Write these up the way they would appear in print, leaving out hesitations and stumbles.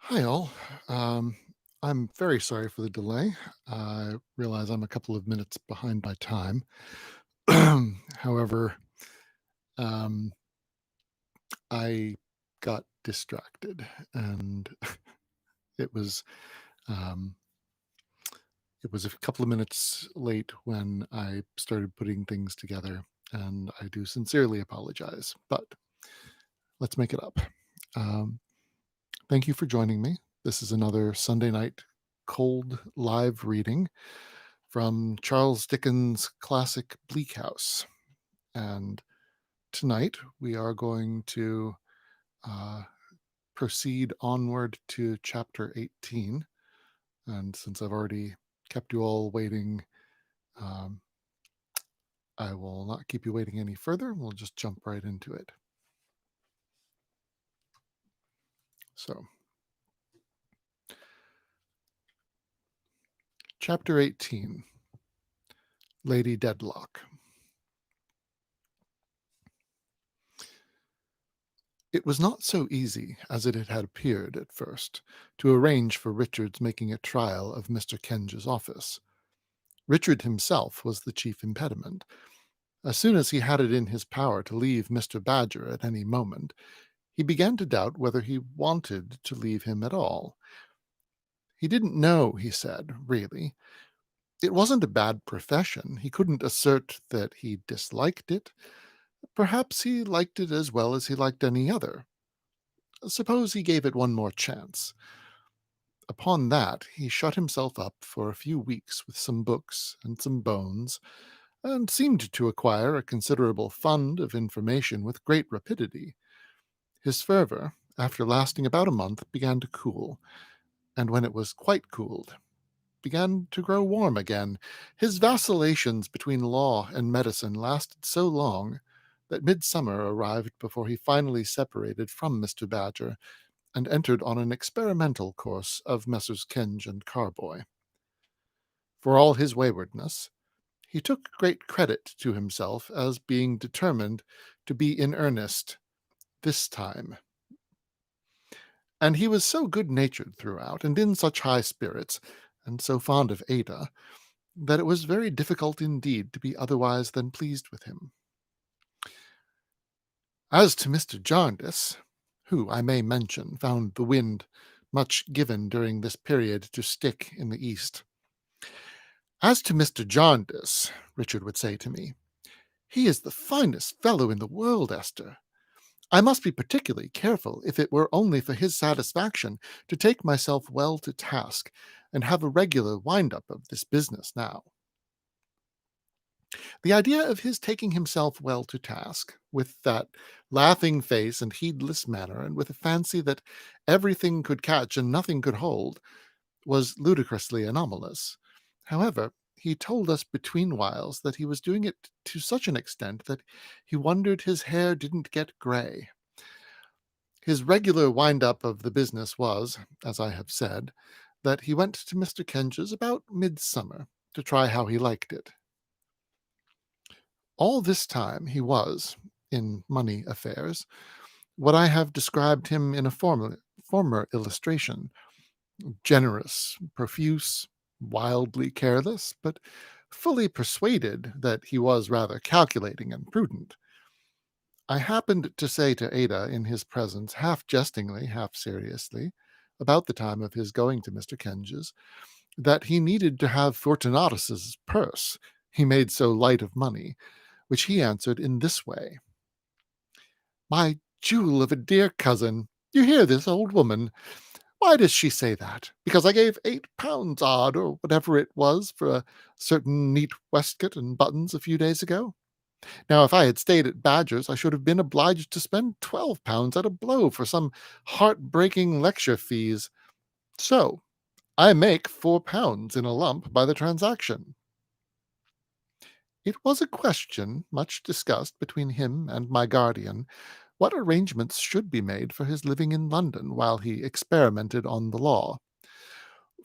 Hi, all. Um, I'm very sorry for the delay. I realize I'm a couple of minutes behind my time. However, um, I got distracted, and it was um, it was a couple of minutes late when I started putting things together, and I do sincerely apologize. But let's make it up. Um, Thank you for joining me. This is another Sunday night cold live reading from Charles Dickens' classic Bleak House. And tonight we are going to uh, proceed onward to chapter 18. And since I've already kept you all waiting, um, I will not keep you waiting any further. We'll just jump right into it. So, chapter 18, Lady Deadlock. It was not so easy as it had appeared at first to arrange for Richard's making a trial of Mr. Kenge's office. Richard himself was the chief impediment. As soon as he had it in his power to leave Mr. Badger at any moment, he began to doubt whether he wanted to leave him at all. He didn't know, he said, really. It wasn't a bad profession. He couldn't assert that he disliked it. Perhaps he liked it as well as he liked any other. Suppose he gave it one more chance. Upon that, he shut himself up for a few weeks with some books and some bones, and seemed to acquire a considerable fund of information with great rapidity. His fervour, after lasting about a month, began to cool, and when it was quite cooled, began to grow warm again. His vacillations between law and medicine lasted so long that midsummer arrived before he finally separated from Mr. Badger and entered on an experimental course of Messrs. Kenge and Carboy. For all his waywardness, he took great credit to himself as being determined to be in earnest this time. And he was so good-natured throughout, and in such high spirits, and so fond of Ada, that it was very difficult indeed to be otherwise than pleased with him. As to Mr. Jarndyce, who, I may mention, found the wind much given during this period to stick in the east. As to Mr. Jarndyce, Richard would say to me, he is the finest fellow in the world, Esther. I must be particularly careful, if it were only for his satisfaction, to take myself well to task, and have a regular wind-up of this business now. The idea of his taking himself well to task, with that laughing face and heedless manner, and with a fancy that everything could catch and nothing could hold, was ludicrously anomalous. However, he told us between whiles that he was doing it to such an extent that he wondered his hair didn't get grey. His regular wind-up of the business was, as I have said, that he went to Mr. Kenge's about midsummer to try how he liked it. All this time he was, in money affairs, what I have described him in a former illustration, generous, profuse, wildly careless, but fully persuaded that he was rather calculating and prudent. I happened to say to Ada in his presence, half jestingly, half seriously, about the time of his going to Mr. Kenge's, that he needed to have Fortunatus's purse, he made so light of money, which he answered in this way: "My jewel of a dear cousin, you hear this old woman? Why does she say that? Because I gave £8 odd, or whatever it was, for a certain neat waistcoat and buttons a few days ago? Now, if I had stayed at Badger's, I should have been obliged to spend £12 at a blow for some heart-breaking lecture fees. So, I make £4 in a lump by the transaction." It was a question much discussed between him and my guardian what arrangements should be made for his living in London while he experimented on the law.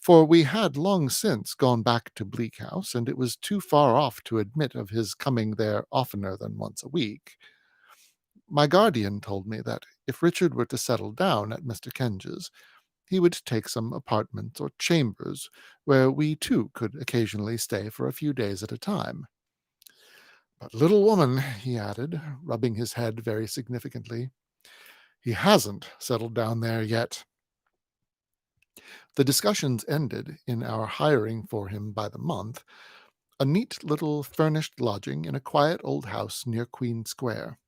For we had long since gone back to Bleak House, and it was too far off to admit of his coming there oftener than once a week. My guardian told me that if Richard were to settle down at Mr. Kenge's, he would take some apartments or chambers where we too could occasionally stay for a few days at a time. But, little woman, he added, rubbing his head very significantly, he hasn't settled down there yet. The discussions ended in our hiring for him by the month a neat little furnished lodging in a quiet old house near Queen Square.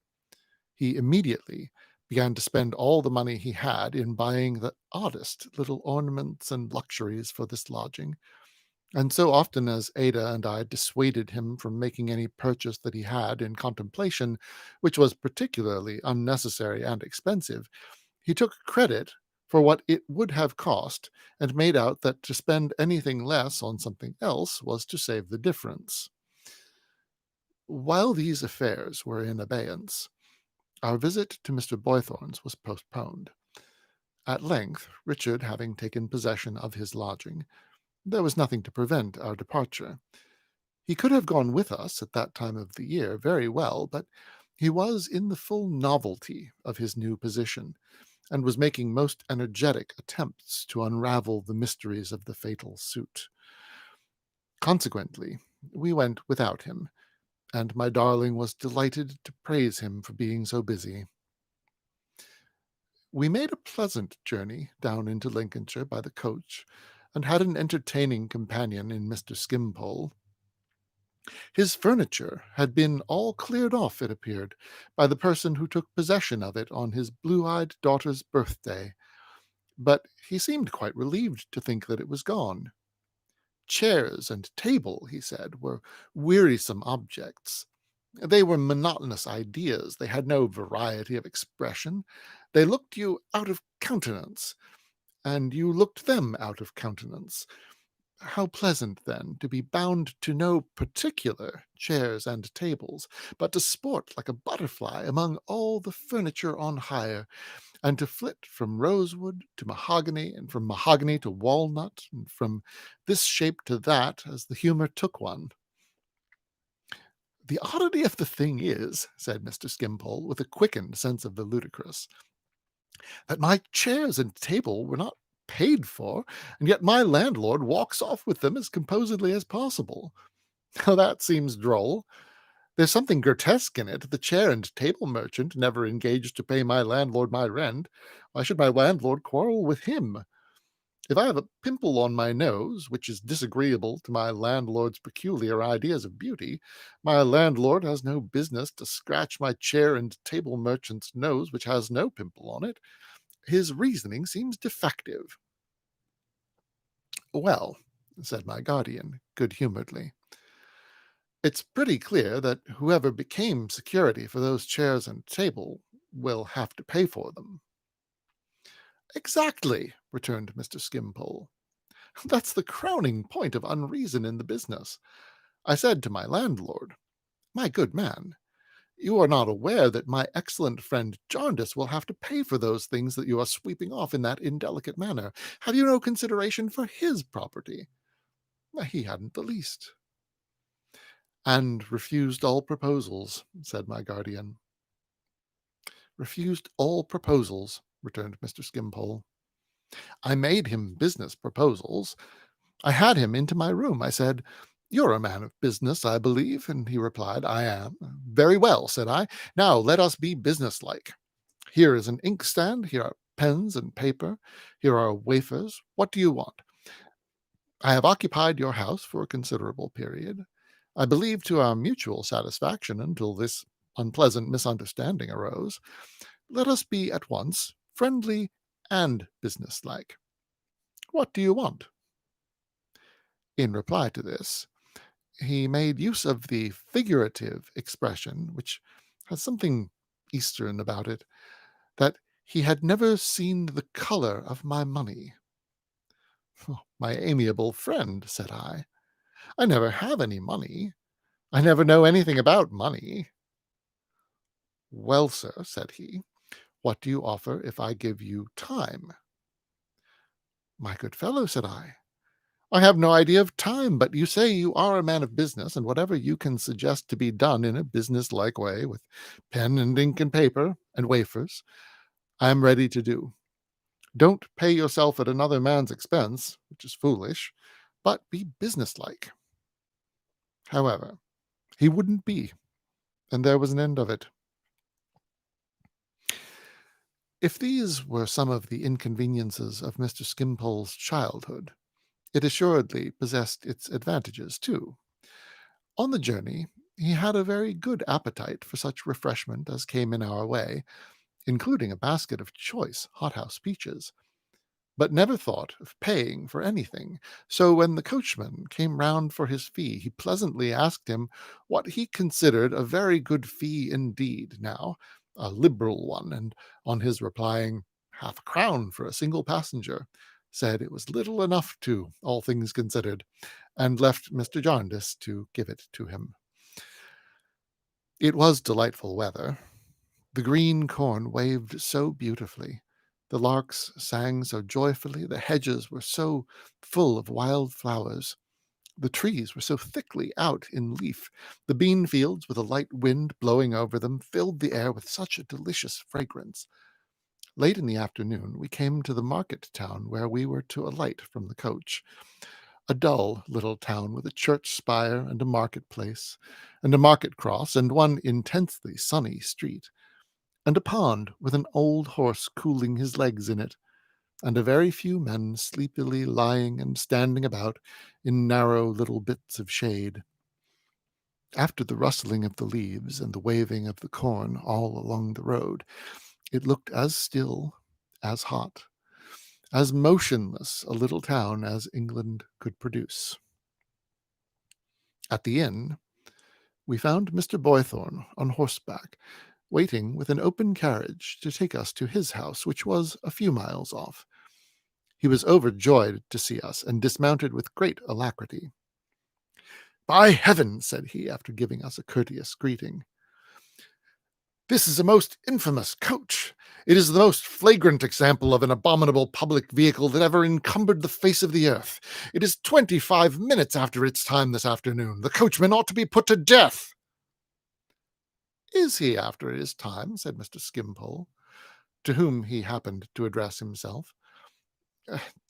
He immediately began to spend all the money he had in buying the oddest little ornaments and luxuries for this lodging, and so often as Ada and I dissuaded him from making any purchase that he had in contemplation, which was particularly unnecessary and expensive, he took credit for what it would have cost, and made out that to spend anything less on something else was to save the difference. While these affairs were in abeyance, our visit to Mr. Boythorn's was postponed. At length, Richard having taken possession of his lodging, there was nothing to prevent our departure. He could have gone with us at that time of the year very well, but he was in the full novelty of his new position, and was making most energetic attempts to unravel the mysteries of the fatal suit. Consequently, we went without him, and my darling was delighted to praise him for being so busy. We made a pleasant journey down into Lincolnshire by the coach, and had an entertaining companion in Mr. Skimpole. His furniture had been all cleared off, it appeared, by the person who took possession of it on his blue-eyed daughter's birthday, but he seemed quite relieved to think that it was gone. Chairs and table, he said, were wearisome objects. They were monotonous ideas. They had no variety of expression. They looked you out of countenance, and you looked them out of countenance. How pleasant, then, to be bound to no particular chairs and tables, but to sport like a butterfly among all the furniture on hire, and to flit from rosewood to mahogany, and from mahogany to walnut, and from this shape to that, as the humour took one. The oddity of the thing is, said Mr. Skimpole, with a quickened sense of the ludicrous, that my chairs and table were not paid for, and yet my landlord walks off with them as composedly as possible. Now that seems droll. There's something grotesque in it. The chair and table merchant never engaged to pay my landlord my rent. Why should my landlord quarrel with him? If I have a pimple on my nose, which is disagreeable to my landlord's peculiar ideas of beauty, my landlord has no business to scratch my chair and table merchant's nose, which has no pimple on it. His reasoning seems defective. Well, said my guardian, good-humouredly, it's pretty clear that whoever became security for those chairs and table will have to pay for them. Exactly, returned Mr. Skimpole. That's the crowning point of unreason in the business. I said to my landlord, my good man, you are not aware that my excellent friend Jarndyce will have to pay for those things that you are sweeping off in that indelicate manner. Have you no consideration for his property? He hadn't the least. And refused all proposals, said my guardian. Refused all proposals, returned Mr. Skimpole. I made him business proposals. I had him into my room. I said, "You're a man of business, I believe," and he replied, "I am." "Very well," said I. "Now let us be businesslike. Here is an inkstand, here are pens and paper, here are wafers. What do you want? I have occupied your house for a considerable period, I believe to our mutual satisfaction, until this unpleasant misunderstanding arose. Let us be at once friendly and businesslike. What do you want?" In reply to this, he made use of the figurative expression, which has something Eastern about it, that he had never seen the colour of my money. "Oh, my amiable friend," said I never have any money. I never know anything about money." "Well, sir," said he, "what do you offer if I give you time?" "My good fellow," said I have no idea of time, but you say you are a man of business, and whatever you can suggest to be done in a business-like way, with pen and ink and paper and wafers, I am ready to do. Don't pay yourself at another man's expense, which is foolish, but be businesslike. However, he wouldn't be, and there was an end of it. If these were some of the inconveniences of Mr. Skimpole's childhood, it assuredly possessed its advantages too. On the journey, he had a very good appetite for such refreshment as came in our way, including a basket of choice hothouse peaches, but never thought of paying for anything. So when the coachman came round for his fee, he pleasantly asked him what he considered a very good fee indeed now, a liberal one, and on his replying, "half-a-crown for a single passenger," said it was little enough to, all things considered, and left Mr. Jarndyce to give it to him. It was delightful weather. The green corn waved so beautifully, the larks sang so joyfully, the hedges were so full of wild flowers, the trees were so thickly out in leaf, the bean fields, with a light wind blowing over them, filled the air with such a delicious fragrance. Late in the afternoon we came to the market town where we were to alight from the coach. A dull little town with a church spire and a market-place, and a market-cross, and one intensely sunny street, and a pond with an old horse cooling his legs in it, and a very few men sleepily lying and standing about in narrow little bits of shade. After the rustling of the leaves and the waving of the corn all along the road, it looked as still, as hot, as motionless a little town as England could produce. At the inn, we found Mr. Boythorn on horseback, waiting with an open carriage to take us to his house, which was a few miles off. He was overjoyed to see us, and dismounted with great alacrity. "By heaven," said he, after giving us a courteous greeting, "this is a most infamous coach. It is the most flagrant example of an abominable public vehicle that ever encumbered the face of the earth. It is 25 minutes after its time this afternoon. The coachman ought to be put to death." "Is he after his time?" said Mr. Skimpole, to whom he happened to address himself.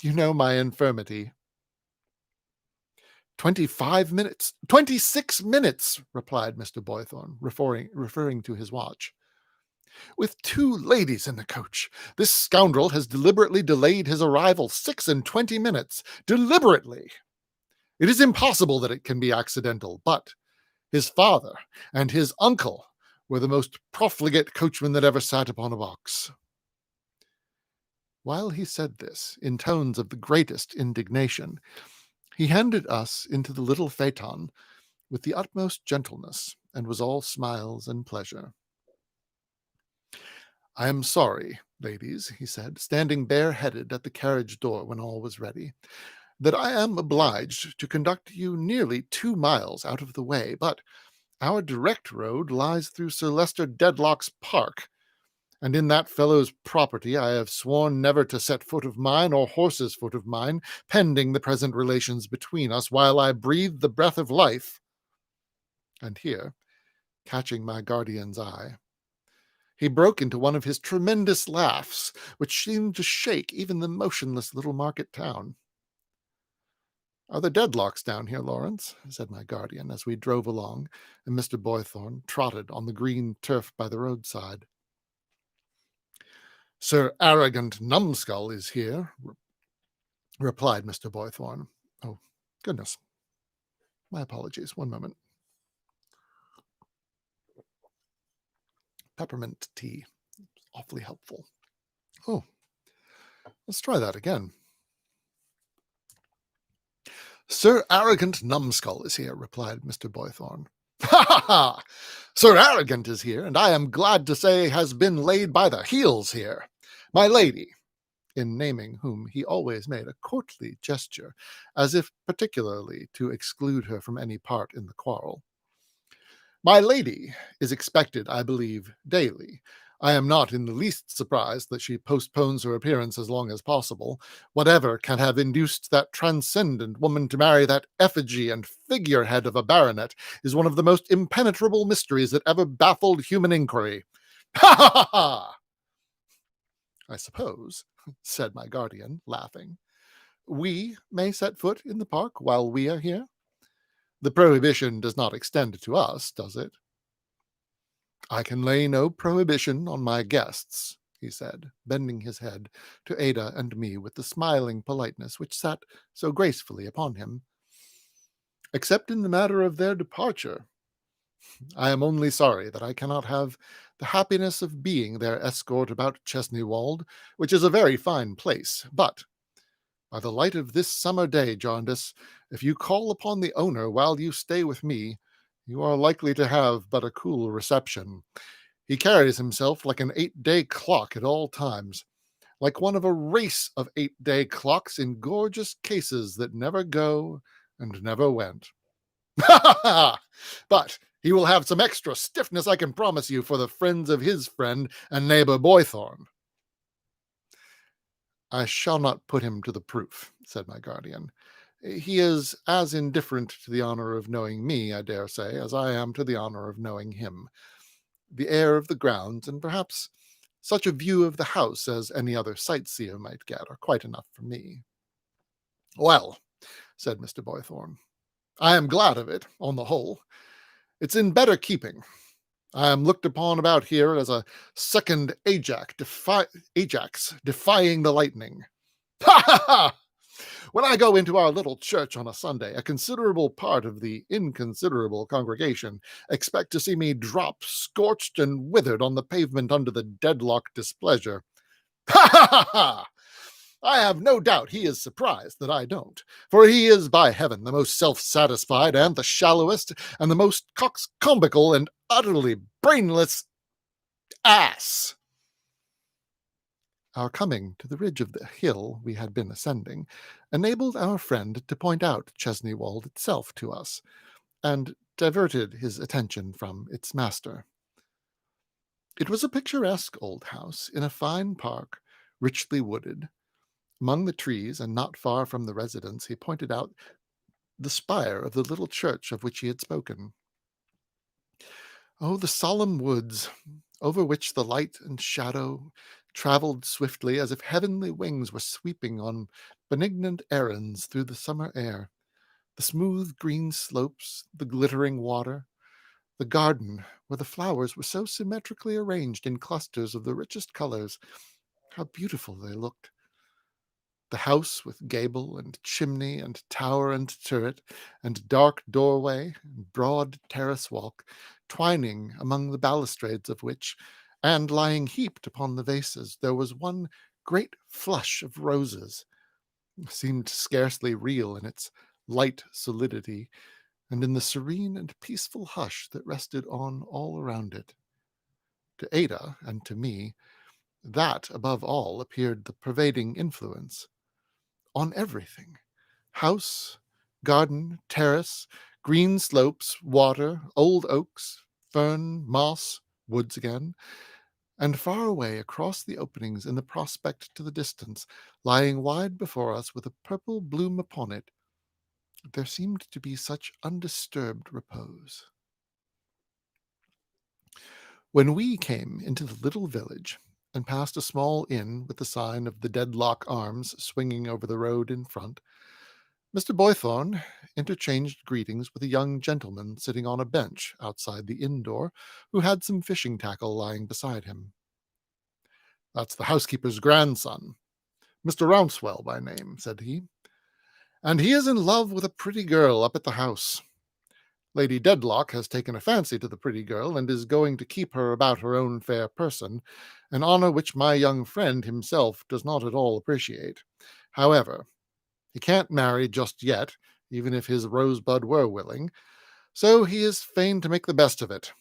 "You know my infirmity." 25 minutes, 26 minutes, replied Mr. Boythorn, referring to his watch. "With 2 ladies in the coach. This scoundrel has deliberately delayed his arrival 26 minutes. Deliberately! It is impossible that it can be accidental, but his father and his uncle were the most profligate coachmen that ever sat upon a box." While he said this, in tones of the greatest indignation, he handed us into the little phaeton with the utmost gentleness, and was all smiles and pleasure. "I am sorry, ladies," he said, standing bareheaded at the carriage door when all was ready, "that I am obliged to conduct you nearly 2 miles out of the way, but our direct road lies through Sir Leicester Dedlock's park, and in that fellow's property I have sworn never to set foot of mine or horse's foot of mine, pending the present relations between us, while I breathe the breath of life." And here, catching my guardian's eye, he broke into one of his tremendous laughs, which seemed to shake even the motionless little market town. "Are there Dedlocks down here, Lawrence?" said my guardian, as we drove along, and Mr. Boythorn trotted on the green turf by the roadside. "Sir Arrogant Numbskull is here," replied Mr. Boythorn. Oh, goodness. My apologies. One moment. Peppermint tea. Awfully helpful. Oh, let's try that again. "Sir Arrogant Numbskull is here," replied Mr. Boythorn. "Ha, ha, ha! Sir Arrogant is here, and I am glad to say has been laid by the heels here. My lady," in naming whom he always made a courtly gesture, as if particularly to exclude her from any part in the quarrel. "My lady is expected, I believe, daily. I am not in the least surprised that she postpones her appearance as long as possible. Whatever can have induced that transcendent woman to marry that effigy and figurehead of a baronet is one of the most impenetrable mysteries that ever baffled human inquiry. Ha, ha, ha, ha!" I suppose, said my guardian, laughing, we may set foot in the park while we are here? The prohibition does not extend to us, does it? I can lay no prohibition on my guests, he said, bending his head to Ada and me with the smiling politeness which sat so gracefully upon him, except in the matter of their departure. I am only sorry that I cannot have the happiness of being their escort about Chesney Wold, which is a very fine place, but by the light of this summer day, Jarndyce, if you call upon the owner while you stay with me, you are likely to have but a cool reception. He carries himself like an 8-day clock at all times, like one of a race of 8-day clocks in gorgeous cases that never go and never went. Ha ha ha! But he will have some extra stiffness, I can promise you, for the friends of his friend and neighbor Boythorn. I shall not put him to the proof, said my guardian. He is as indifferent to the honour of knowing me, I dare say, as I am to the honour of knowing him. The air of the grounds, and perhaps such a view of the house as any other sightseer might get, are quite enough for me. Well, said Mr. Boythorn, I am glad of it, on the whole. It's in better keeping. I am looked upon about here as a second Ajax defying the lightning. Ha ha ha! When I go into our little church on a Sunday, a considerable part of the inconsiderable congregation expect to see me drop scorched and withered on the pavement under the deadlock displeasure. Ha ha ha ha! I have no doubt he is surprised that I don't, for he is, by heaven, the most self-satisfied and the shallowest and the most coxcombical and utterly brainless ass. Our coming to the ridge of the hill we had been ascending enabled our friend to point out Chesney Wold itself to us, and diverted his attention from its master. It was a picturesque old house in a fine park, richly wooded. Among the trees, and not far from the residence, he pointed out the spire of the little church of which he had spoken. Oh, the solemn woods, over which the light and shadow travelled swiftly as if heavenly wings were sweeping on benignant errands through the summer air, the smooth green slopes, the glittering water, the garden, where the flowers were so symmetrically arranged in clusters of the richest colours. How beautiful they looked! The house with gable and chimney and tower and turret and dark doorway and broad terrace walk, twining among the balustrades of which, and lying heaped upon the vases, there was one great flush of roses, seemed scarcely real in its light solidity, and in the serene and peaceful hush that rested on all around it. To Ada and to me, that above all appeared the pervading influence. On everything, house, garden, terrace, green slopes, water, old oaks, fern, moss, woods again, and far away across the openings in the prospect to the distance, lying wide before us with a purple bloom upon it, there seemed to be such undisturbed repose. When we came into the little village, and passed a small inn with the sign of the Deadlock Arms swinging over the road in front, Mr. Boythorn interchanged greetings with a young gentleman sitting on a bench outside the inn door, who had some fishing tackle lying beside him. That's the housekeeper's grandson, Mr. Rouncewell by name, said he, and he is in love with a pretty girl up at the house. Lady Dedlock has taken a fancy to the pretty girl, and is going to keep her about her own fair person, an honour which my young friend himself does not at all appreciate. However, he can't marry just yet, even if his Rosebud were willing, so he is fain to make the best of it.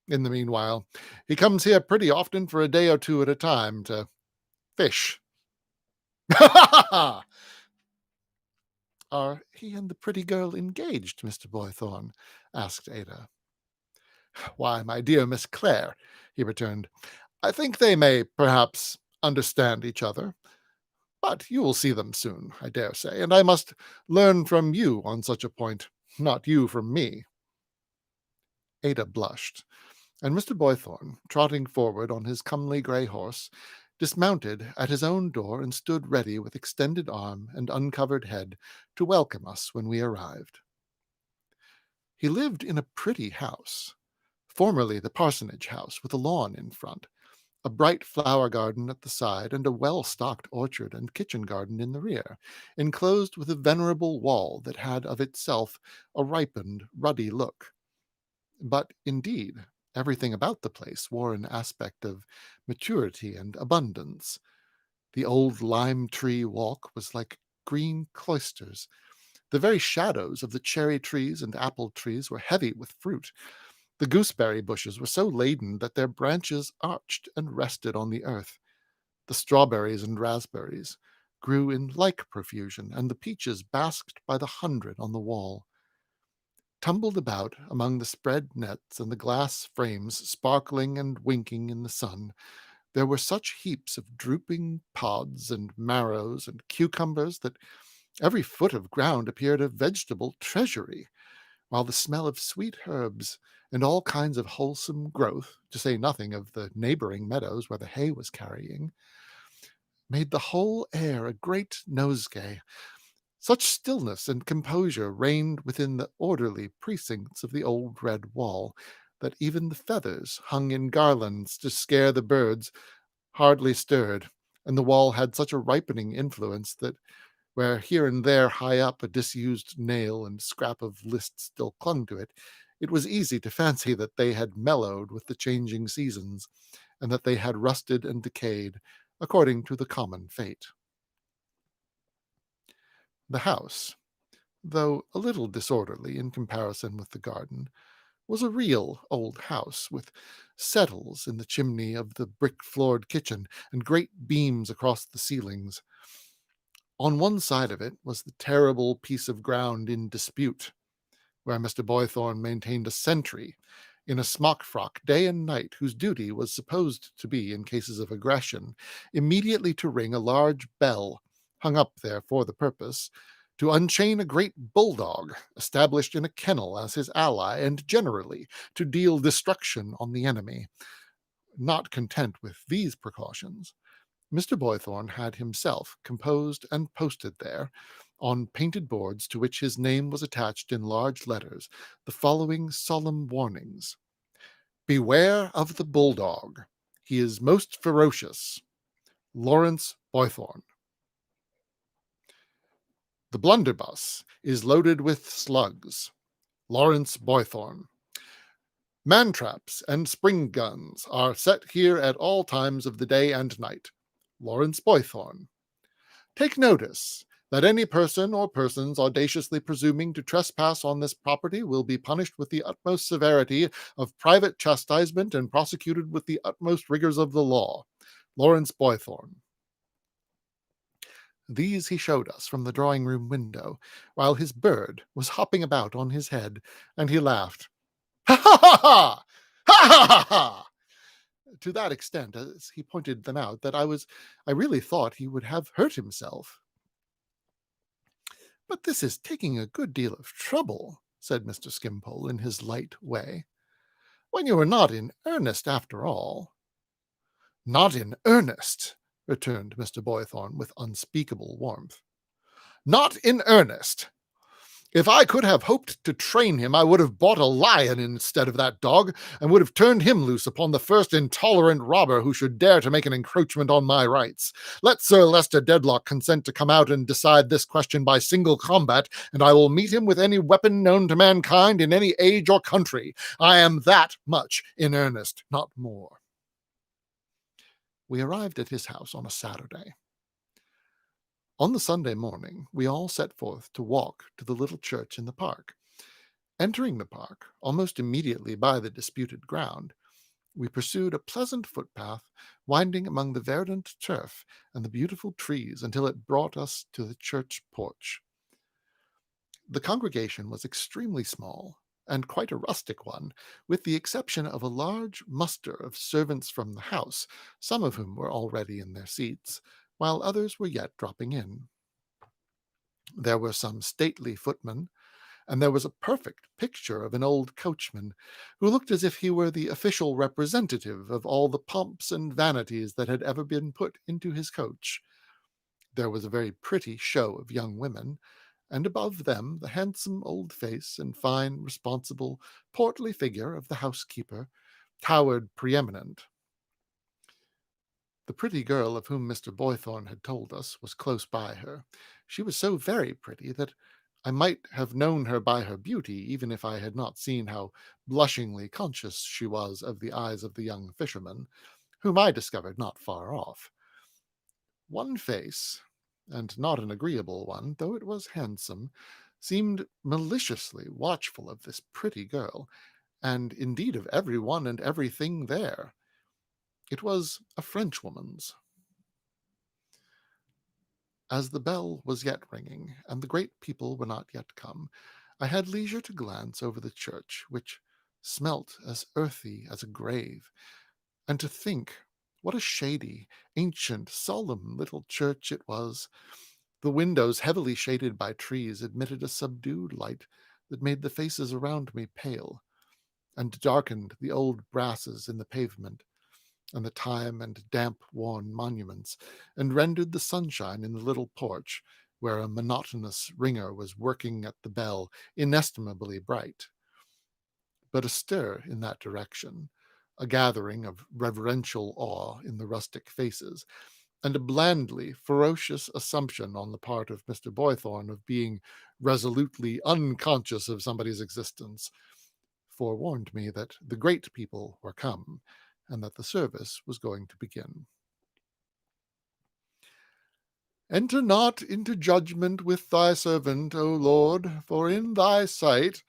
In the meanwhile, he comes here pretty often for a day or two at a time to fish. Ha ha ha! Are he and the pretty girl engaged, Mr. Boythorn? Asked Ada. Why, my dear Miss Clare, he returned, I think they may perhaps understand each other. But you will see them soon, I dare say, and I must learn from you on such a point, not you from me. Ada blushed, and Mr. Boythorn, trotting forward on his comely grey horse, dismounted at his own door and stood ready with extended arm and uncovered head to welcome us when we arrived. He lived in a pretty house, formerly the parsonage house, with a lawn in front, a bright flower garden at the side, and a well-stocked orchard and kitchen garden in the rear, enclosed with a venerable wall that had of itself a ripened, ruddy look. But indeed, everything about the place wore an aspect of maturity and abundance. The old lime tree walk was like green cloisters. The very shadows of the cherry trees and apple trees were heavy with fruit. The gooseberry bushes were so laden that their branches arched and rested on the earth. The strawberries and raspberries grew in like profusion, and the peaches basked by the hundred on the wall. Tumbled about among the spread nets and the glass frames sparkling and winking in the sun, there were such heaps of drooping pods and marrows and cucumbers that every foot of ground appeared a vegetable treasury, while the smell of sweet herbs and all kinds of wholesome growth, to say nothing of the neighboring meadows where the hay was carrying, made the whole air a great nosegay. Such stillness and composure reigned within the orderly precincts of the old red wall, that even the feathers hung in garlands to scare the birds hardly stirred, and the wall had such a ripening influence that where here and there high up a disused nail and scrap of list still clung to it, it was easy to fancy that they had mellowed with the changing seasons, and that they had rusted and decayed according to the common fate. The house, though a little disorderly in comparison with the garden, was a real old house, with settles in the chimney of the brick-floored kitchen and great beams across the ceilings. On one side of it was the terrible piece of ground in dispute, where Mr. Boythorn maintained a sentry in a smock frock day and night, whose duty was supposed to be, in cases of aggression, immediately to ring a large bell, hung up there for the purpose, to unchain a great bulldog, established in a kennel as his ally, and generally to deal destruction on the enemy. Not content with these precautions, Mr. Boythorn had himself composed and posted there, on painted boards to which his name was attached in large letters, the following solemn warnings: Beware of the bulldog. He is most ferocious. Lawrence Boythorn. The blunderbuss is loaded with slugs. Lawrence Boythorn. Man-traps and spring guns are set here at all times of the day and night. Lawrence Boythorn. Take notice that any person or persons audaciously presuming to trespass on this property will be punished with the utmost severity of private chastisement and prosecuted with the utmost rigors of the law. Lawrence Boythorn. These he showed us from the drawing-room window, while his bird was hopping about on his head, and he laughed. Ha ha ha ha! Ha ha ha ha! To that extent, as he pointed them out, that I really thought he would have hurt himself. "But this is taking a good deal of trouble," said Mr. Skimpole in his light way, "when you are not in earnest after all." "Not in earnest," returned Mr. Boythorn with unspeakable warmth. "Not in earnest. If I could have hoped to train him, I would have bought a lion instead of that dog, and would have turned him loose upon the first intolerant robber who should dare to make an encroachment on my rights. Let Sir Leicester Dedlock consent to come out and decide this question by single combat, and I will meet him with any weapon known to mankind in any age or country. I am that much in earnest, not more." We arrived at his house on a Saturday. On the Sunday morning, we all set forth to walk to the little church in the park. Entering the park, almost immediately by the disputed ground, we pursued a pleasant footpath winding among the verdant turf and the beautiful trees until it brought us to the church porch. The congregation was extremely small, and quite a rustic one, with the exception of a large muster of servants from the house, some of whom were already in their seats, while others were yet dropping in. There were some stately footmen, and there was a perfect picture of an old coachman who looked as if he were the official representative of all the pomps and vanities that had ever been put into his coach. There was a very pretty show of young women, and above them the handsome old face and fine, responsible, portly figure of the housekeeper towered preeminent. The pretty girl of whom Mr. Boythorn had told us was close by her. She was so very pretty that I might have known her by her beauty, even if I had not seen how blushingly conscious she was of the eyes of the young fisherman, whom I discovered not far off. One face, and not an agreeable one, though it was handsome, seemed maliciously watchful of this pretty girl, and indeed of every one and everything there. It was a Frenchwoman's. As the bell was yet ringing, and the great people were not yet come, I had leisure to glance over the church, which smelt as earthy as a grave, and to think what a shady, ancient, solemn little church it was. The windows, heavily shaded by trees, admitted a subdued light that made the faces around me pale, and darkened the old brasses in the pavement, and the time and damp-worn monuments, and rendered the sunshine in the little porch, where a monotonous ringer was working at the bell, inestimably bright. But a stir in that direction, a gathering of reverential awe in the rustic faces, and a blandly ferocious assumption on the part of Mr. Boythorn of being resolutely unconscious of somebody's existence, forewarned me that the great people were come, and that the service was going to begin. Enter not into judgment with thy servant, O Lord, for in thy sight.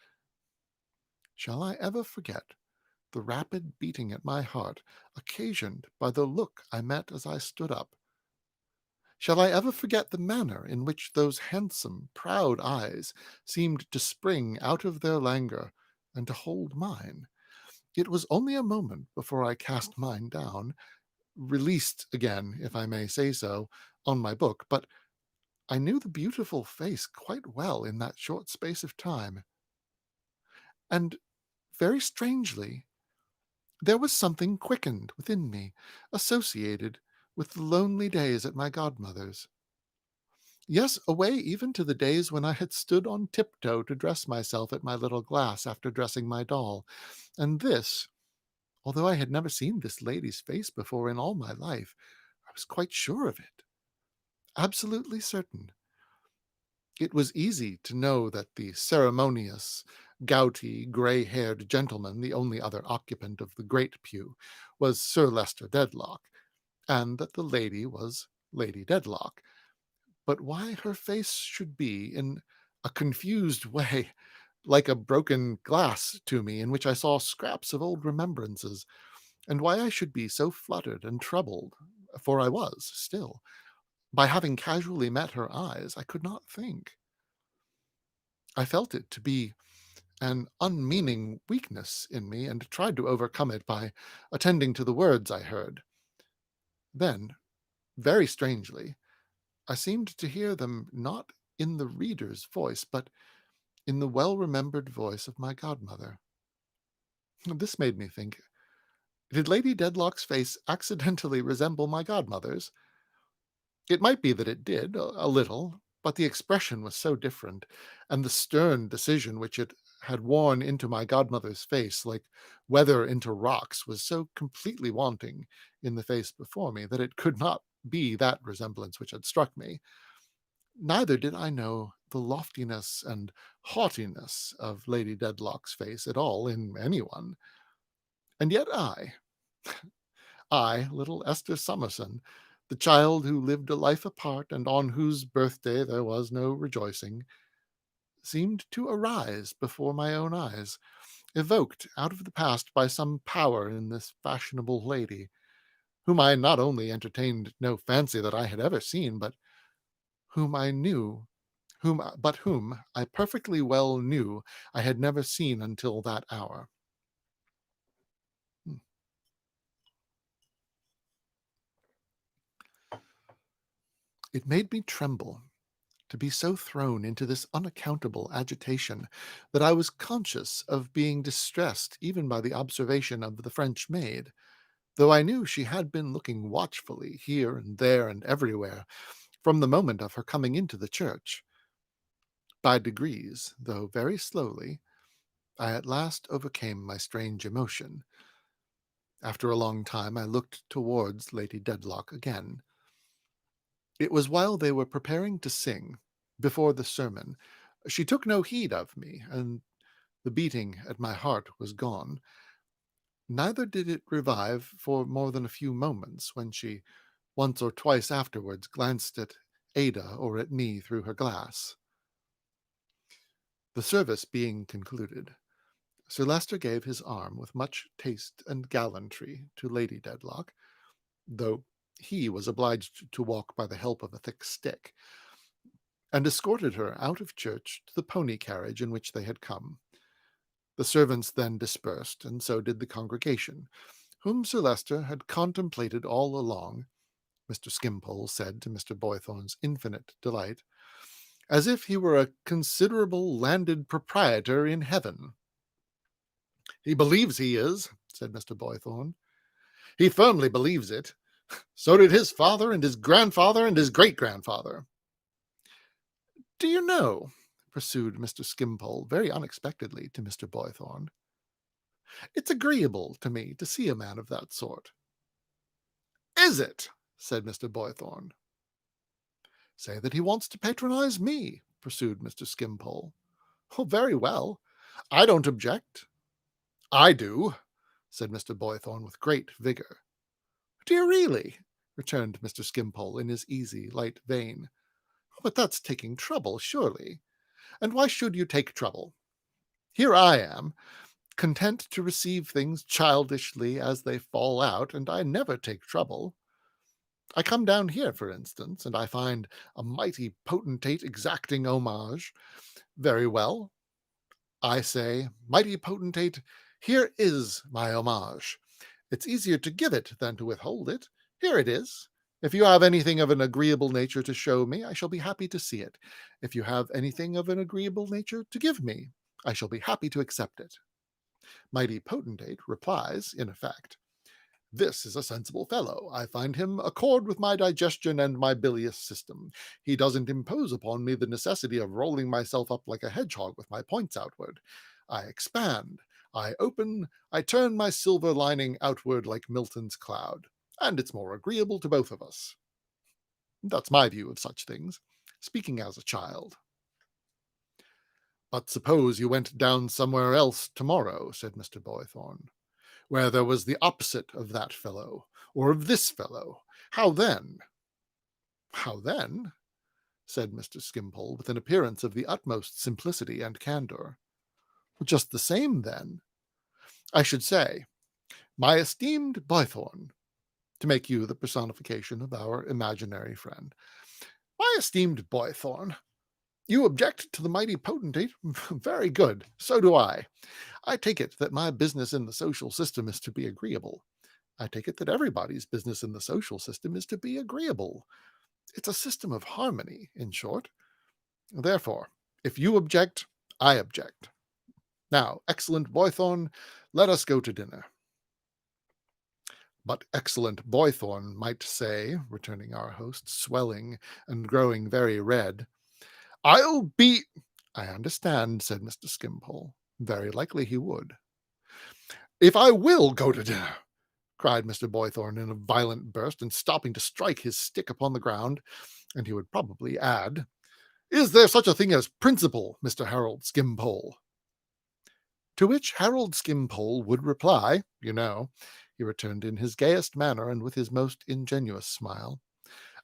Shall I ever forget the rapid beating at my heart, occasioned by the look I met as I stood up? Shall I ever forget the manner in which those handsome, proud eyes seemed to spring out of their languor and to hold mine? It was only a moment before I cast mine down, released again, if I may say so, on my book, but I knew the beautiful face quite well in that short space of time. And, very strangely, there was something quickened within me, associated with the lonely days at my godmother's. Yes, away even to the days when I had stood on tiptoe to dress myself at my little glass after dressing my doll. And this, although I had never seen this lady's face before in all my life, I was quite sure of it, absolutely certain. It was easy to know that the ceremonious, gouty, grey-haired gentleman, the only other occupant of the great pew, was Sir Leicester Dedlock, and that the lady was Lady Dedlock. But why her face should be, in a confused way, like a broken glass to me, in which I saw scraps of old remembrances, and why I should be so fluttered and troubled, for I was still, by having casually met her eyes, I could not think. I felt it to be an unmeaning weakness in me, and tried to overcome it by attending to the words I heard. Then, very strangely, I seemed to hear them not in the reader's voice, but in the well-remembered voice of my godmother. This made me think, did Lady Dedlock's face accidentally resemble my godmother's? It might be that it did, a little, but the expression was so different, and the stern decision which it had worn into my godmother's face, like weather into rocks, was so completely wanting in the face before me, that it could not be that resemblance which had struck me. Neither did I know the loftiness and haughtiness of Lady Dedlock's face at all in anyone. And yet I, little Esther Summerson, the child who lived a life apart and on whose birthday there was no rejoicing, seemed to arise before my own eyes, evoked out of the past by some power in this fashionable lady, whom I not only entertained no fancy that I had ever seen, but whom I knew, whom I perfectly well knew I had never seen until that hour. Hmm. It made me tremble to be so thrown into this unaccountable agitation that I was conscious of being distressed even by the observation of the French maid, though I knew she had been looking watchfully here and there and everywhere from the moment of her coming into the church. By degrees, though very slowly, I at last overcame my strange emotion. After a long time I looked towards Lady Dedlock again. It was while they were preparing to sing, before the sermon. She took no heed of me, and the beating at my heart was gone. Neither did it revive for more than a few moments, when she once or twice afterwards glanced at Ada or at me through her glass. The service being concluded, Sir Leicester gave his arm with much taste and gallantry to Lady Dedlock, though he was obliged to walk by the help of a thick stick, and escorted her out of church to the pony carriage in which they had come. The servants then dispersed, and so did the congregation, whom Sir Leicester had contemplated all along, Mr. Skimpole said to Mr. Boythorn's infinite delight, as if he were a considerable landed proprietor in heaven. "He believes he is," said Mr. Boythorn. "He firmly believes it. So did his father and his grandfather and his great-grandfather." "Do you know," pursued Mr. Skimpole very unexpectedly to Mr. Boythorn, "it's agreeable to me to see a man of that sort." "Is it?" said Mr. Boythorn. "Say that he wants to patronize me," pursued Mr. Skimpole. "Oh, very well. I don't object." "I do," said Mr. Boythorn with great vigor. "Do you really?" returned Mr. Skimpole in his easy, light vein. "But that's taking trouble, surely. And why should you take trouble? Here I am, content to receive things childishly as they fall out, and I never take trouble. I come down here, for instance, and I find a mighty potentate exacting homage. Very well. I say, mighty potentate, here is my homage. It's easier to give it than to withhold it. Here it is. If you have anything of an agreeable nature to show me, I shall be happy to see it. If you have anything of an agreeable nature to give me, I shall be happy to accept it. Mighty potentate replies, in effect, this is a sensible fellow. I find him accord with my digestion and my bilious system. He doesn't impose upon me the necessity of rolling myself up like a hedgehog with my points outward. I expand, I open, I turn my silver lining outward like Milton's cloud, and it's more agreeable to both of us. That's my view of such things, speaking as a child. But suppose you went down somewhere else tomorrow, said Mr. Boythorn, where there was the opposite of that fellow, or of this fellow. How then? How then? Said Mr. Skimpole, with an appearance of the utmost simplicity and candour. Just the same, then. I should say, my esteemed Boythorn, to make you the personification of our imaginary friend. My esteemed Boythorn, you object to the mighty potentate? Very good. So do I. I take it that my business in the social system is to be agreeable. I take it that everybody's business in the social system is to be agreeable. It's a system of harmony, in short. Therefore, if you object, I object. Now, excellent Boythorn, let us go to dinner. But excellent Boythorn might say, returning our host, swelling and growing very red, I'll be... I understand, said Mr. Skimpole. Very likely he would. If I will go to dinner, cried Mr. Boythorn in a violent burst, and stopping to strike his stick upon the ground, and he would probably add, is there such a thing as principle, Mr. Harold Skimpole? To which Harold Skimpole would reply, you know, he returned in his gayest manner and with his most ingenuous smile,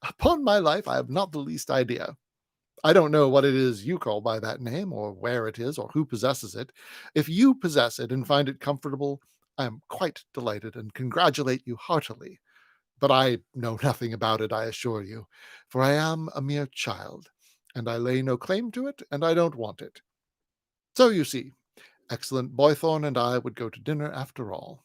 upon my life I have not the least idea. I don't know what it is you call by that name, or where it is, or who possesses it. If you possess it and find it comfortable, I am quite delighted and congratulate you heartily. But I know nothing about it, I assure you, for I am a mere child, and I lay no claim to it, and I don't want it. So you see, excellent Boythorn and I would go to dinner after all.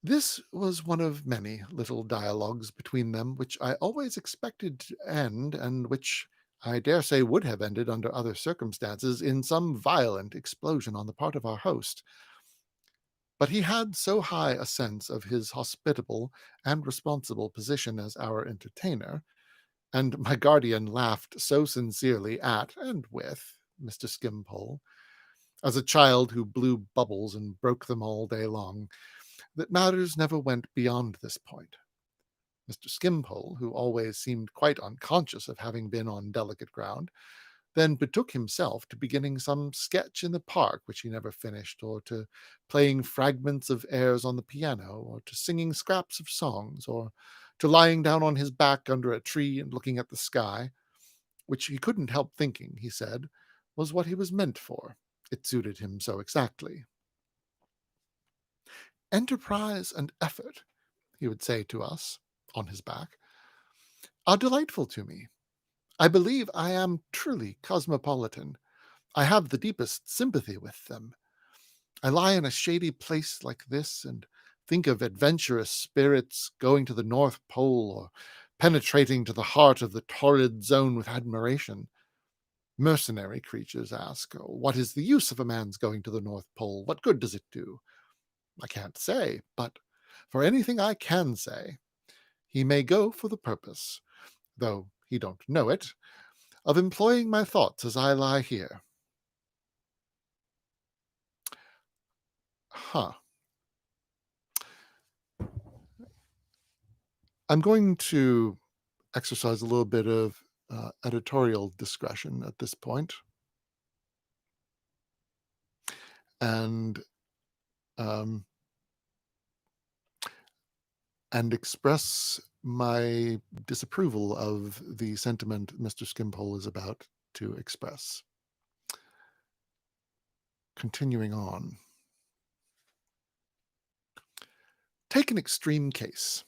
This was one of many little dialogues between them which I always expected to end, and which I dare say would have ended under other circumstances in some violent explosion on the part of our host. But he had so high a sense of his hospitable and responsible position as our entertainer, and my guardian laughed so sincerely at and with Mr. Skimpole, as a child who blew bubbles and broke them all day long, that matters never went beyond this point. Mr. Skimpole, who always seemed quite unconscious of having been on delicate ground, then betook himself to beginning some sketch in the park which he never finished, or to playing fragments of airs on the piano, or to singing scraps of songs, or to lying down on his back under a tree and looking at the sky, which he couldn't help thinking, he said, was what he was meant for. It suited him so exactly. Enterprise and effort, he would say to us, on his back, are delightful to me. I believe I am truly cosmopolitan. I have the deepest sympathy with them. I lie in a shady place like this and think of adventurous spirits going to the North Pole, or penetrating to the heart of the torrid zone with admiration. Mercenary creatures ask, "Oh, what is the use of a man's going to the North Pole? What good does it do?" I can't say, but for anything I can say, he may go for the purpose, though he don't know it, of employing my thoughts as I lie here. Huh. I'm going to exercise a little bit of editorial discretion at this point, and um, and express my disapproval of the sentiment Mr. Skimpole is about to express. Continuing on. Take an extreme case.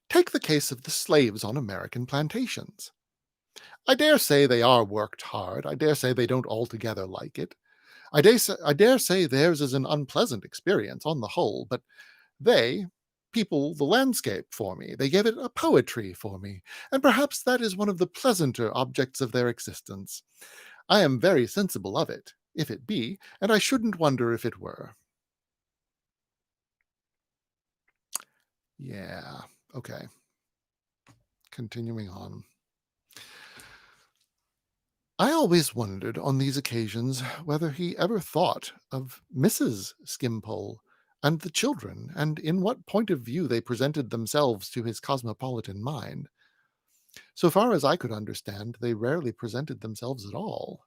Take the case of the slaves on American plantations. I dare say they are worked hard. I dare say they don't altogether like it. I dare say theirs is an unpleasant experience on the whole, but they people the landscape for me. They give it a poetry for me, and perhaps that is one of the pleasanter objects of their existence. I am very sensible of it, if it be, and I shouldn't wonder if it were. Yeah, okay. Continuing on. I always wondered on these occasions whether he ever thought of Mrs. Skimpole and the children, and in what point of view they presented themselves to his cosmopolitan mind. So far as I could understand, they rarely presented themselves at all.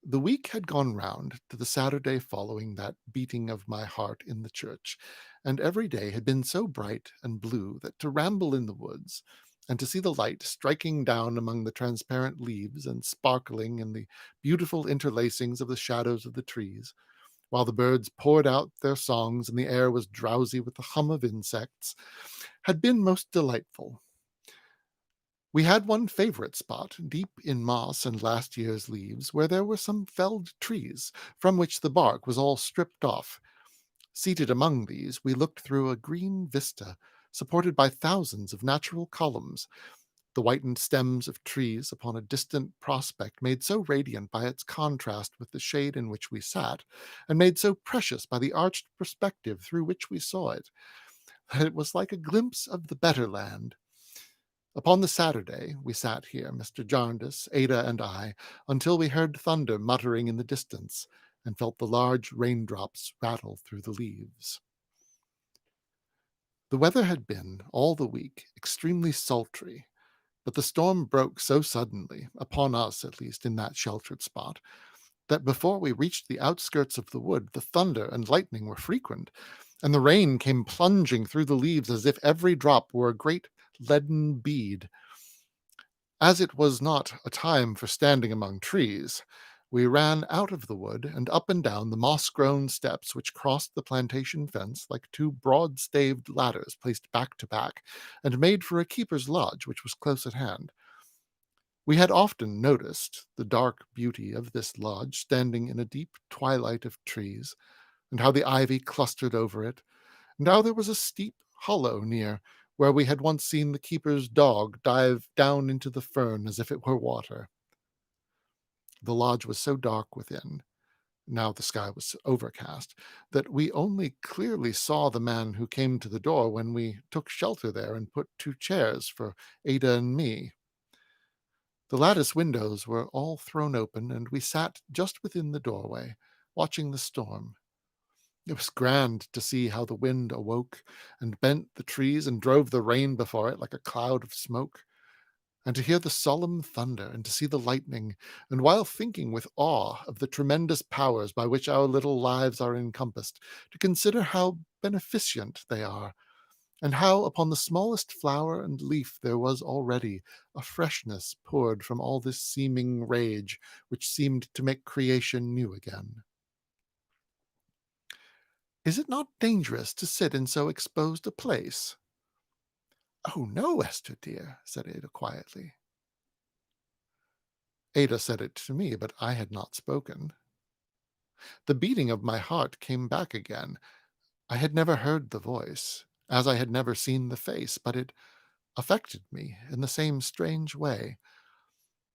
The week had gone round to the Saturday following that beating of my heart in the church, and every day had been so bright and blue that to ramble in the woods, and to see the light striking down among the transparent leaves and sparkling in the beautiful interlacings of the shadows of the trees, while the birds poured out their songs and the air was drowsy with the hum of insects, had been most delightful. We had one favorite spot, deep in moss and last year's leaves, where there were some felled trees, from which the bark was all stripped off. Seated among these, we looked through a green vista, supported by thousands of natural columns, the whitened stems of trees upon a distant prospect made so radiant by its contrast with the shade in which we sat, and made so precious by the arched perspective through which we saw it, that it was like a glimpse of the better land. Upon the Saturday, we sat here, Mr. Jarndyce, Ada, and I, until we heard thunder muttering in the distance, and felt the large raindrops rattle through the leaves. The weather had been, all the week, extremely sultry, but the storm broke so suddenly, upon us at least in that sheltered spot, that before we reached the outskirts of the wood, the thunder and lightning were frequent, and the rain came plunging through the leaves as if every drop were a great leaden bead. As it was not a time for standing among trees, we ran out of the wood and up and down the moss-grown steps which crossed the plantation fence like two broad-staved ladders placed back to back, and made for a keeper's lodge which was close at hand. We had often noticed the dark beauty of this lodge standing in a deep twilight of trees, and how the ivy clustered over it, Now there was a steep hollow near, where we had once seen the keeper's dog dive down into the fern as if it were water. The lodge was so dark within, now the sky was overcast, that we only clearly saw the man who came to the door when we took shelter there and put 2 chairs for Ada and me. The lattice windows were all thrown open, and we sat just within the doorway, watching the storm. It was grand to see how the wind awoke and bent the trees and drove the rain before it like a cloud of smoke, and to hear the solemn thunder and to see the lightning, and while thinking with awe of the tremendous powers by which our little lives are encompassed, to consider how beneficent they are, and how upon the smallest flower and leaf there was already a freshness poured from all this seeming rage which seemed to make creation new again. Is it not dangerous to sit in so exposed a place? Oh, no, Esther dear, said Ada quietly. Ada said it to me, but I had not spoken. The beating of my heart came back again. I had never heard the voice, as I had never seen the face, but it affected me in the same strange way.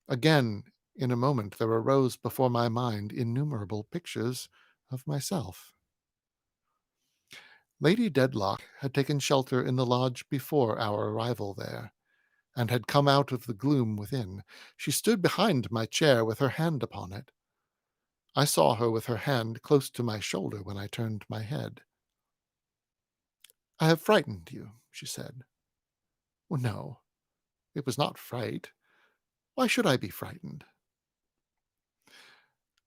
Again, in a moment, there arose before my mind innumerable pictures of myself. Lady Dedlock had taken shelter in the lodge before our arrival there, and had come out of the gloom within. She stood behind my chair with her hand upon it. I saw her with her hand close to my shoulder when I turned my head. I have frightened you, she said. Well, no, it was not fright. Why should I be frightened?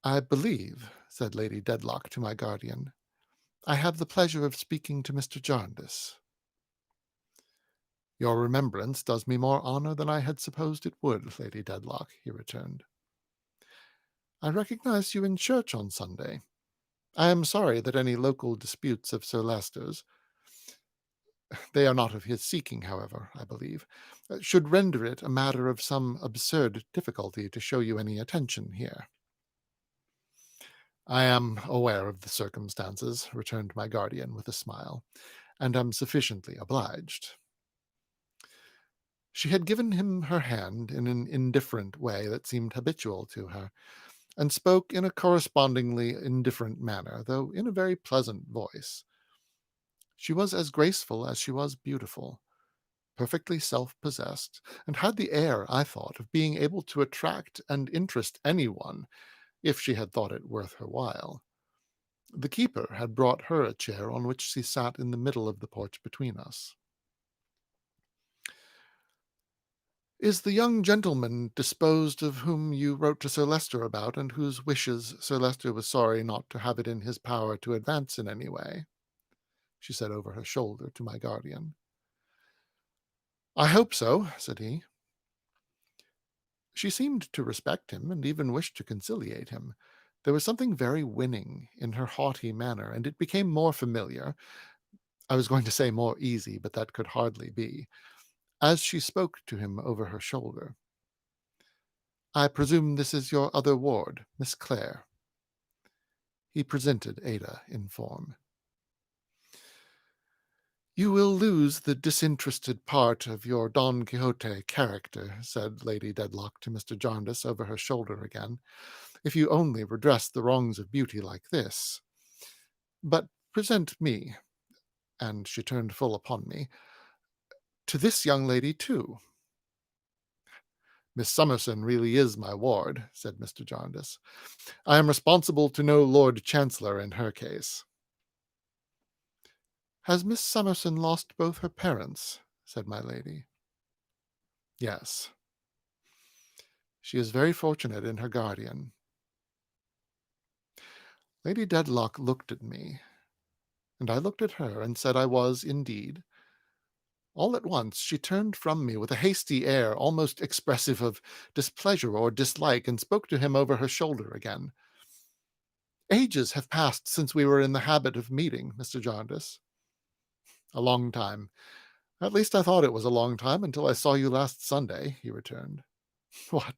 I believe, said Lady Dedlock to my guardian, I have the pleasure of speaking to Mr. Jarndyce. Your remembrance does me more honour than I had supposed it would, Lady Dedlock, he returned. I recognized you in church on Sunday. I am sorry that any local disputes of Sir Leicester's, they are not of his seeking, however, I believe, should render it a matter of some absurd difficulty to show you any attention here. I am aware of the circumstances, returned my guardian with a smile, and am sufficiently obliged. She had given him her hand in an indifferent way that seemed habitual to her, and spoke in a correspondingly indifferent manner, though in a very pleasant voice. She was as graceful as she was beautiful, perfectly self-possessed, and had the air, I thought, of being able to attract and interest anyone, if she had thought it worth her while. The keeper had brought her a chair on which she sat in the middle of the porch between us. Is the young gentleman disposed of whom you wrote to Sir Leicester about, and whose wishes Sir Leicester was sorry not to have it in his power to advance in any way? She said over her shoulder to my guardian. I hope so, said he. She seemed to respect him, and even wished to conciliate him. There was something very winning in her haughty manner, and it became more familiar, I was going to say more easy, but that could hardly be, as she spoke to him over her shoulder. I presume this is your other ward, Miss Clare. He presented Ada in form. You will lose the disinterested part of your Don Quixote character, said Lady Dedlock to Mr. Jarndyce over her shoulder again, if you only redress the wrongs of beauty like this. But present me, and she turned full upon me, to this young lady too. Miss Summerson really is my ward, said Mr. Jarndyce. I am responsible to no Lord Chancellor in her case. Has Miss Summerson lost both her parents? Said my lady. Yes. She is very fortunate in her guardian. Lady Dedlock looked at me, and I looked at her and said I was indeed. All at once she turned from me with a hasty air almost expressive of displeasure or dislike, and spoke to him over her shoulder again. Ages have passed since we were in the habit of meeting, Mr. Jarndyce. A long time. At least I thought it was a long time until I saw you last Sunday, he returned. What?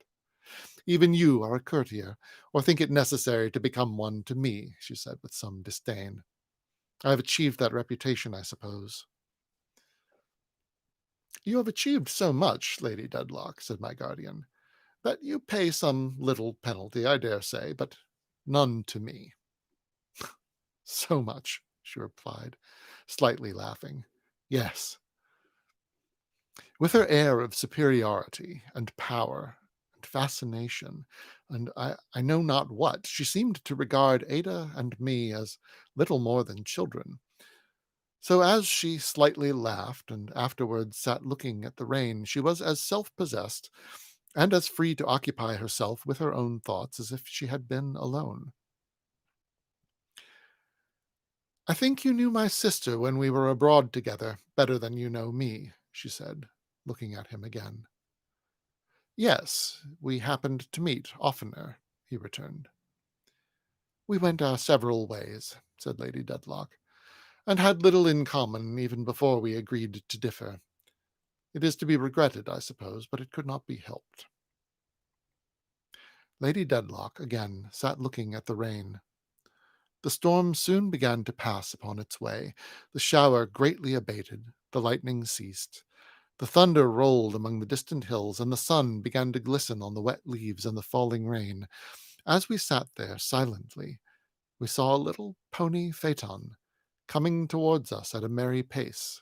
Even you are a courtier, or think it necessary to become one to me, she said with some disdain. I have achieved that reputation, I suppose. You have achieved so much, Lady Dedlock, said my guardian, that you pay some little penalty, I dare say, but none to me. So much, she replied, slightly laughing. Yes. With her air of superiority and power and fascination, and I know not what, she seemed to regard Ada and me as little more than children. So as she slightly laughed and afterwards sat looking at the rain, she was as self-possessed and as free to occupy herself with her own thoughts as if she had been alone. I think you knew my sister when we were abroad together better than you know me, she said, looking at him again. Yes, we happened to meet oftener, he returned. We went our several ways, said Lady Dedlock, and had little in common even before we agreed to differ. It is to be regretted, I suppose, but it could not be helped. Lady Dedlock again sat looking at the rain. The storm soon began to pass upon its way. The shower greatly abated, the lightning ceased, the thunder rolled among the distant hills, and the sun began to glisten on the wet leaves and the falling rain. As we sat there silently, we saw a little pony phaeton coming towards us at a merry pace.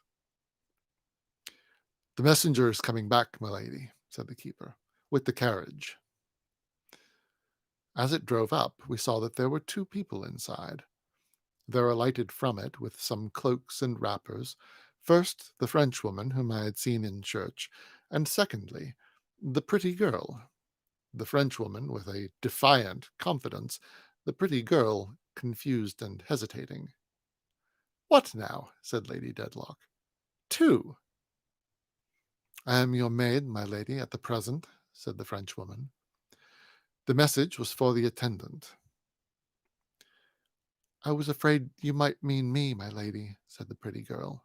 The messenger is coming back, my lady, said the keeper, with the carriage. As it drove up, we saw that there were two people inside. There alighted from it, with some cloaks and wrappers, first the Frenchwoman whom I had seen in church, and secondly, the pretty girl. The Frenchwoman with a defiant confidence, the pretty girl confused and hesitating. What now? Said Lady Dedlock. Two. I am your maid, my lady, at the present, said the Frenchwoman. The message was for the attendant. I was afraid you might mean me, my lady, said the pretty girl.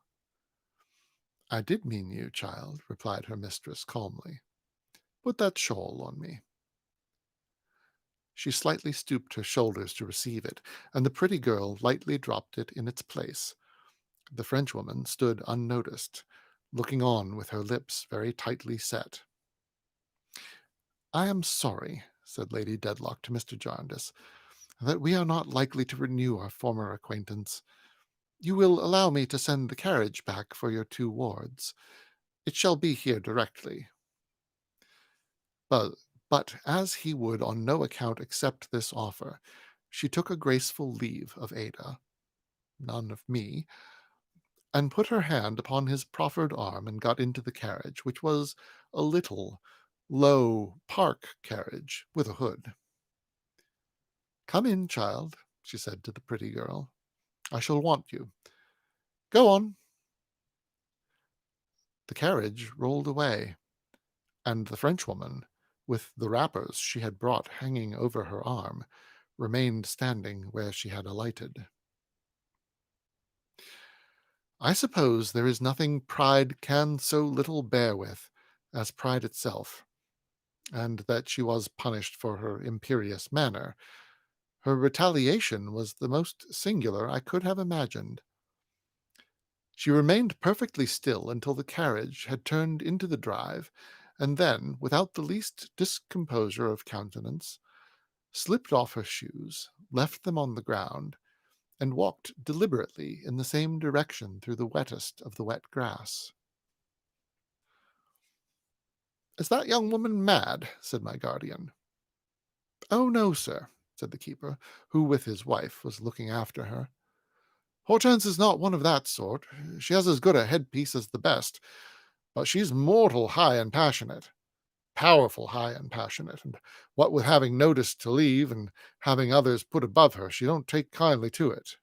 I did mean you, child, replied her mistress calmly. Put that shawl on me. She slightly stooped her shoulders to receive it, and the pretty girl lightly dropped it in its place. The Frenchwoman stood unnoticed, looking on with her lips very tightly set. I am sorry, said Lady Dedlock to Mr. Jarndyce, that we are not likely to renew our former acquaintance. You will allow me to send the carriage back for your two wards. It shall be here directly. But, but as he would on no account accept this offer, she took a graceful leave of Ada, none of me, and put her hand upon his proffered arm and got into the carriage, which was a little, low park carriage with a hood. Come in, child, she said to the pretty girl. I shall want you. Go on. The carriage rolled away, and the Frenchwoman, with the wrappers she had brought hanging over her arm, remained standing where she had alighted. I suppose there is nothing pride can so little bear with as pride itself, and that she was punished for her imperious manner. Her retaliation was the most singular I could have imagined. She remained perfectly still until the carriage had turned into the drive, and then, without the least discomposure of countenance, slipped off her shoes, left them on the ground, and walked deliberately in the same direction through the wettest of the wet grass. Is that young woman mad? Said my guardian. Oh, no, sir, said the keeper, who with his wife was looking after her. Hortense is not one of that sort. She has as good a headpiece as the best, but she's mortal high and passionate. Powerful high and passionate, and what with having notice to leave and having others put above her, she don't take kindly to it.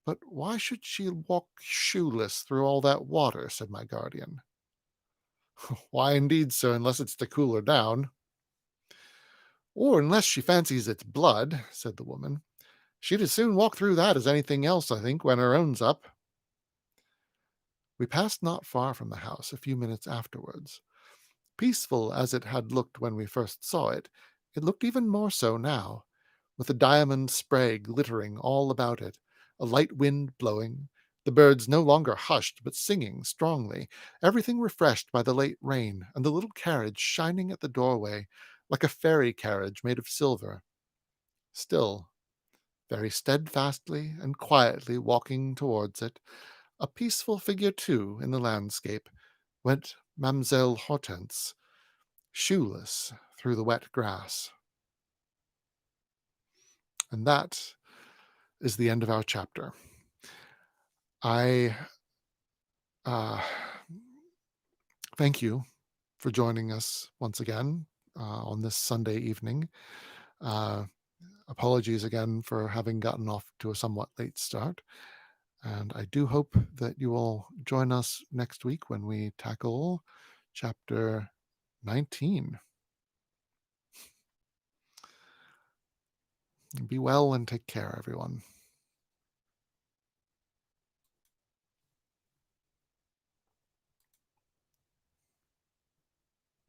But why should she walk shoeless through all that water? Said my guardian. Why indeed, sir, unless it's to cool her down. Or unless she fancies it's blood, said the woman. She'd as soon walk through that as anything else, I think, when her own's up. We passed not far from the house a few minutes afterwards. Peaceful as it had looked when we first saw it, it looked even more so now, with the diamond spray glittering all about it, a light wind blowing, the birds no longer hushed but singing strongly, everything refreshed by the late rain, and the little carriage shining at the doorway like a fairy carriage made of silver. Still, very steadfastly and quietly walking towards it, a peaceful figure too in the landscape, went Mademoiselle Hortense, shoeless through the wet grass. And that is the end of our chapter. I uh, thank you for joining us once again on this Sunday evening. Uh, Apologies again for having gotten off to a somewhat late start. And I do hope that you will join us next week when we tackle chapter 19. Be well and take care, everyone.